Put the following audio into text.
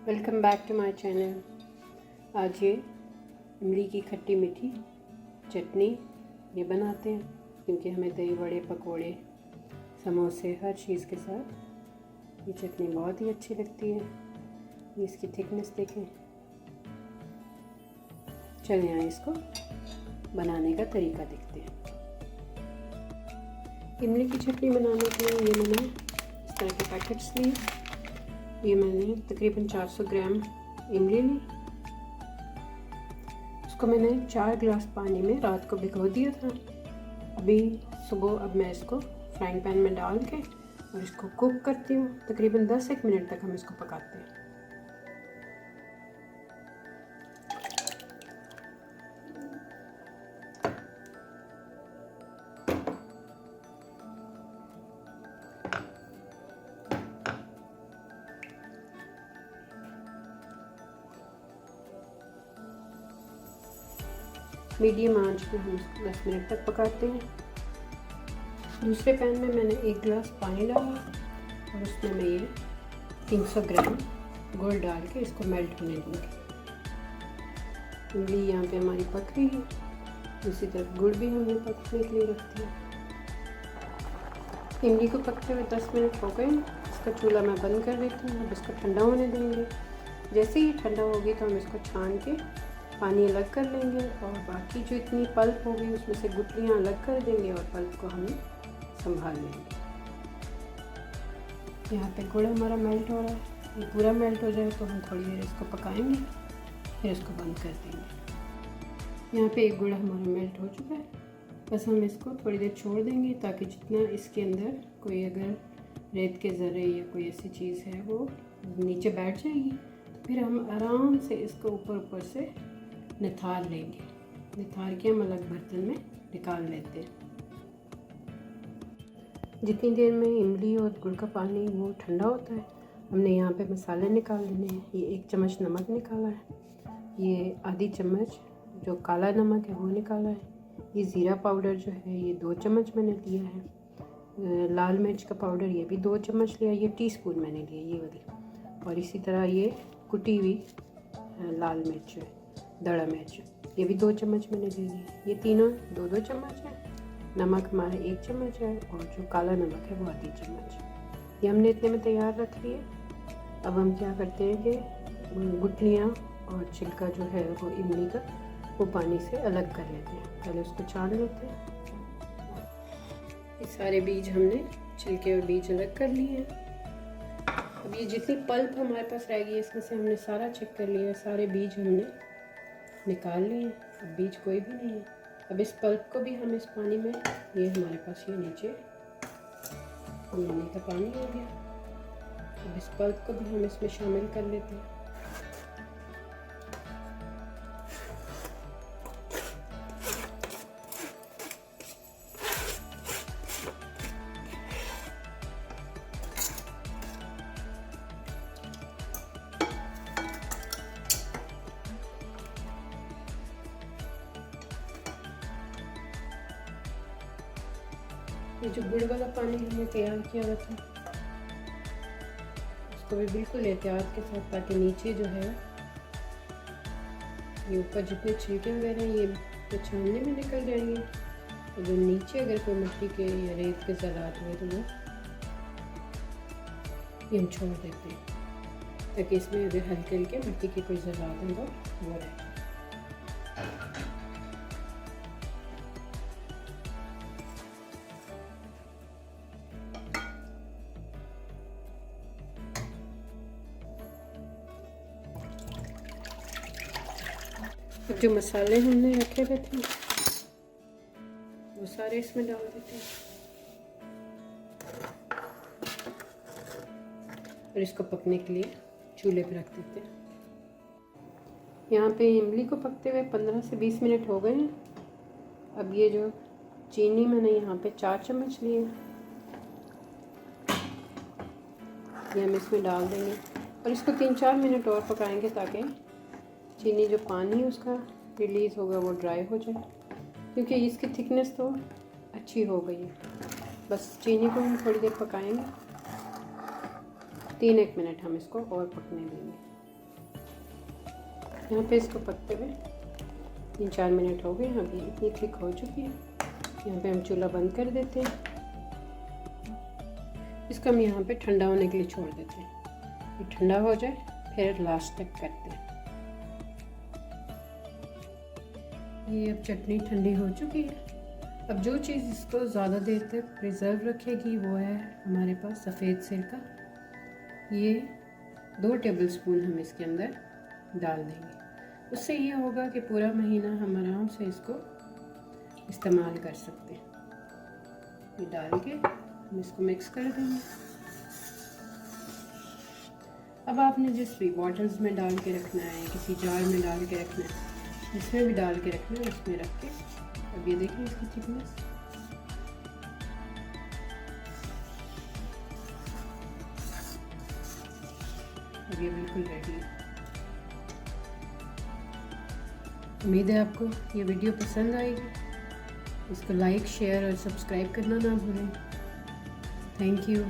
Welcome back to my channel. आज ये इमली की खट्टी मीठी चटनी ये बनाते हैं, क्योंकि हमें दही बड़े, पकोड़े, समोसे हर चीज़ के साथ ये चटनी बहुत ही अच्छी लगती है। ये इसकी थिकनेस देखें। चलिए यहाँ इसको बनाने का तरीका देखते हैं। इमली की चटनी बनाने के लिए ये मैंने इस तरह के पैकेट्स लिए। ये मैंने तकरीबन 400 ग्राम इमली ली। इसको मैंने 4 गिलास पानी में रात को भिगो दिया था। अभी सुबह अब मैं इसको फ्राइंग पैन में डाल के और इसको कुक करती हूँ। तकरीबन 10-1 मिनट तक हम इसको पकाते हैं। मीडियम आंच पे हम इसको 10 मिनट तक पकाते हैं। दूसरे पैन में मैंने 1 गिलास पानी डाला और उसमें मैं ये 300 ग्राम गुड़ डाल के इसको मेल्ट होने दूँगी। इमली यहाँ पे हमारी पक रही है। दूसरी तरफ गुड़ भी हमने पकने के लिए रख दिया। इमली को पकते हुए 10 मिनट हो गए। इसका चूल्हा मैं बंद कर देती हूँ। अब इसको ठंडा होने देंगे। जैसे ही ठंडा होगी तो हम इसको छान के पानी अलग कर लेंगे और बाकी जो इतनी पल्प होगी उसमें से गुठलियाँ अलग कर देंगे और पल्प को हम संभाल लेंगे। यहाँ पे गुड़ हमारा मेल्ट हो रहा है। ये पूरा मेल्ट हो जाए तो हम थोड़ी देर इसको पकाएंगे, फिर इसको बंद कर देंगे। यहाँ पे एक गुड़ हमारा मेल्ट हो चुका है। बस हम इसको थोड़ी देर छोड़ देंगे ताकि जितना इसके अंदर कोई अगर रेत के ज़र्रे या कोई ऐसी चीज़ है वो नीचे बैठ जाएगी। तो फिर हम आराम से इसको ऊपर से निथार लेंगे। निथार के हम अलग बर्तन में निकाल लेते हैं। जितनी देर में इमली और गुड़ का पानी वो ठंडा होता है, हमने यहाँ पे मसाले निकाल लेने हैं। ये 1 चम्मच नमक निकाला है। ये आधी चम्मच जो काला नमक है वो निकाला है। ये ज़ीरा पाउडर जो है ये 2 चम्मच मैंने लिया है। लाल मिर्च का पाउडर ये भी 2 चम्मच लिया। ये टीस्पून मैंने लिया ये वाली। और इसी तरह ये कुटी हुई लाल मिर्च है, दड़ा मिर्च, ये भी 2 चम्मच मैंने ले ली। ये तीनों 2-2 चम्मच है। नमक हमारा 1 चम्मच है और जो काला नमक है वो आधी चम्मच। ये हमने इतने में तैयार रख लिए। अब हम क्या करते हैं कि गुठलियाँ और छिलका जो है वो इमली का वो पानी से अलग कर लेते हैं। पहले उसको छान लेते हैं। ये सारे बीज हमने छिलके और बीज अलग कर लिए हैं। अब ये जितनी पल्प हमारे पास रह गई इसमें से हमने सारा चेक कर लिया। सारे बीज हमने निकाल लिए। अब बीज कोई भी नहीं है। अब इस पल्प को भी हम इस पानी में, ये हमारे पास ये नीचे का पानी हो गया। अब इस पल्प को भी हम इसमें शामिल कर लेते हैं। ये जो गुड़ वाला पानी हमने तैयार किया हुआ था उसको भी बिल्कुल एहतियात के साथ, ताकि नीचे जो है ये ऊपर जितने छिलके वगैरह ये तो छानने में निकल जाएंगे। तो जो नीचे अगर कोई मिट्टी के या रेत के ज़रात हुए तो वो ये हम छोड़ देते हैं, ताकि इसमें अगर हल्के हल्के मिट्टी के कोई ज़रात होगा वो रहे। अब जो मसाले हमने रखे हुए थे वो सारे इसमें डाल देते हैं और इसको पकने के लिए चूल्हे पे रख देते हैं। यहाँ पे इमली को पकते हुए 15 से 20 मिनट हो गए हैं। अब ये जो चीनी मैंने यहाँ पे 4 चम्मच लिए ये हम इसमें डाल देंगे और इसको 3-4 मिनट और पकाएंगे ताकि चीनी जो पानी उसका रिलीज़ होगा वो ड्राई हो जाए, क्योंकि इसकी थिकनेस तो अच्छी हो गई है। बस चीनी को हम थोड़ी देर पकाएंगे। 3-1 मिनट हम इसको और पकने देंगे। यहाँ पे इसको पकते हुए 3-4 मिनट हो गए। अभी ये थिक हो चुकी है। यहाँ पे हम चूल्हा बंद कर देते हैं। इसको हम यहाँ पे ठंडा होने के लिए छोड़ देते हैं। ये ठंडा हो जाए फिर लास्ट तक करते हैं। ये अब चटनी ठंडी हो चुकी है। अब जो चीज़ इसको ज़्यादा देर तक प्रिजर्व रखेगी वो है हमारे पास सफ़ेद सिरका। ये 2 टेबलस्पून हम इसके अंदर डाल देंगे। उससे ये होगा कि पूरा महीना हम आराम से इसको इस्तेमाल कर सकते हैं। ये डाल के हम इसको मिक्स कर देंगे। अब आपने जिस भी बॉटल्स में डाल के रखना है, किसी जार में डाल के रखना है, जिसमें भी डाल के रखना है उसमें रख के, अब ये देखें इसकी थिकनेस। अब ये बिल्कुल रेडी है। उम्मीद है आपको ये वीडियो पसंद आएगी। इसको लाइक, शेयर और सब्सक्राइब करना ना भूलें। Thank you.